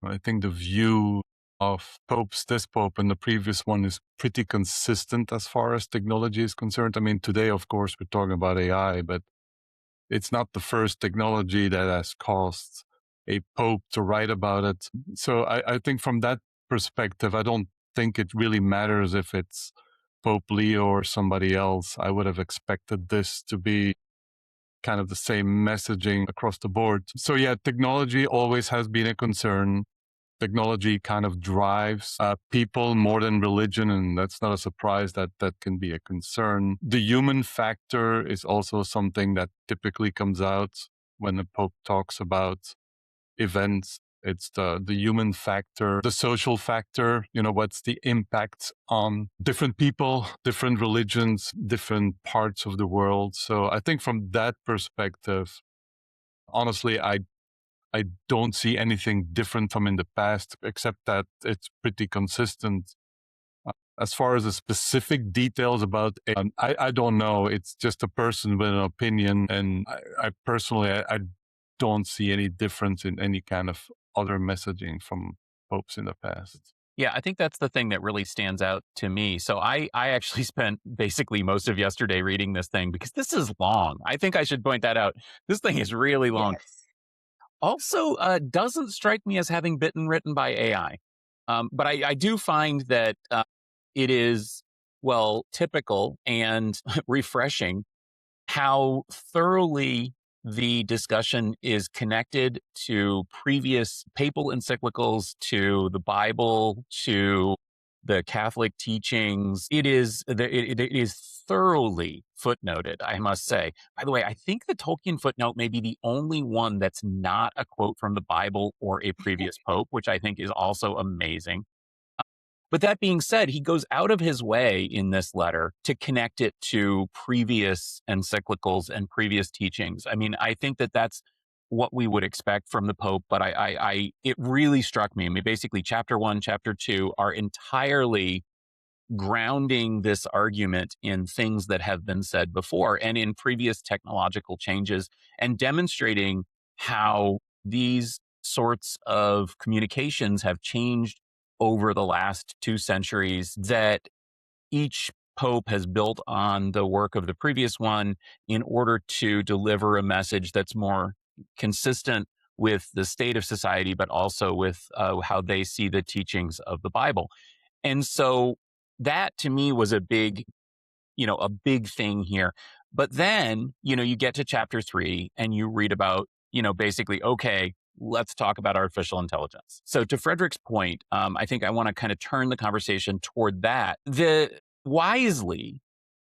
I think the view of this Pope and the previous one is pretty consistent as far as technology is concerned. I mean, today, of course, we're talking about AI, but it's not the first technology that has caused a Pope to write about it. So I think from that perspective, I don't think it really matters if it's Pope Leo or somebody else. I would have expected this to be kind of the same messaging across the board. So yeah, technology always has been a concern. Technology kind of drives people more than religion, and that's not a surprise that that can be a concern. The human factor is also something that typically comes out when the Pope talks about events. It's the human factor, the social factor, what's the impact on different people, different religions, different parts of the world. So I think from that perspective, honestly, I don't see anything different from in the past, except that it's pretty consistent. As far as the specific details about it, I don't know. It's just a person with an opinion. And I personally, I don't see any difference in any kind of other messaging from popes in the past. Yeah, I think that's the thing that really stands out to me. So I actually spent basically most of yesterday reading this thing because this is long. I think I should point that out. This thing is really long. Yes. Also, doesn't strike me as having been written by AI. But I do find that it is, well, typical and refreshing how thoroughly the discussion is connected to previous papal encyclicals, to the Bible, to the Catholic teachings. It is thoroughly footnoted, I must say. By the way, I think the Tolkien footnote may be the only one that's not a quote from the Bible or a previous pope, which I think is also amazing. But that being said, he goes out of his way in this letter to connect it to previous encyclicals and previous teachings. I mean, I think that that's what we would expect from the Pope, but it really struck me. I mean, basically, chapter 1, chapter 2 are entirely grounding this argument in things that have been said before and in previous technological changes, and demonstrating how these sorts of communications have changed over the last 2 centuries, that each pope has built on the work of the previous one in order to deliver a message that's more consistent with the state of society, but also with how they see the teachings of the Bible. And so that to me was a big thing here. But then, you get to chapter 3 and you read about, basically, okay, let's talk about artificial intelligence. So to Frederic's point, I think I want to kind of turn the conversation toward that. Wisely,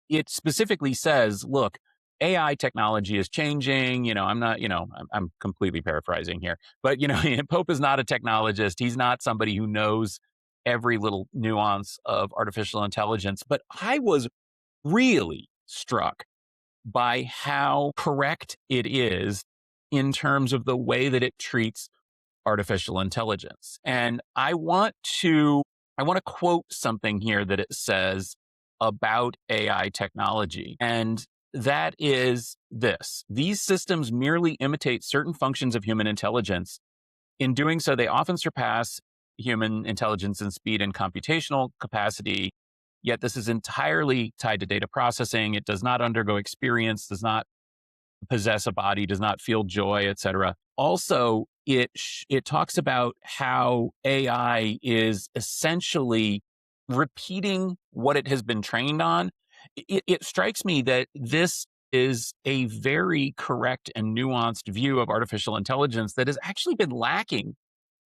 it specifically says, look, AI technology is changing. I'm completely paraphrasing here, but, Pope is not a technologist. He's not somebody who knows every little nuance of artificial intelligence. But I was really struck by how correct it is in terms of the way that it treats artificial intelligence. And I want to quote something here that it says about AI technology. And that is this: these systems merely imitate certain functions of human intelligence. In doing so, they often surpass human intelligence in speed and computational capacity. Yet this is entirely tied to data processing. It does not undergo experience, does not possess a body, does not feel joy, etc. Also, it talks about how AI is essentially repeating what it has been trained on. It strikes me that this is a very correct and nuanced view of artificial intelligence that has actually been lacking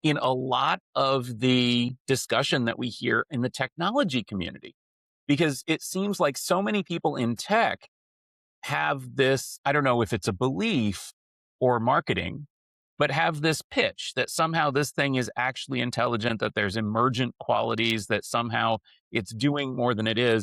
in a lot of the discussion that we hear in the technology community. Because it seems like so many people in tech have this, I don't know if it's a belief or marketing, but have this pitch that somehow this thing is actually intelligent, that there's emergent qualities, that somehow it's doing more than it is.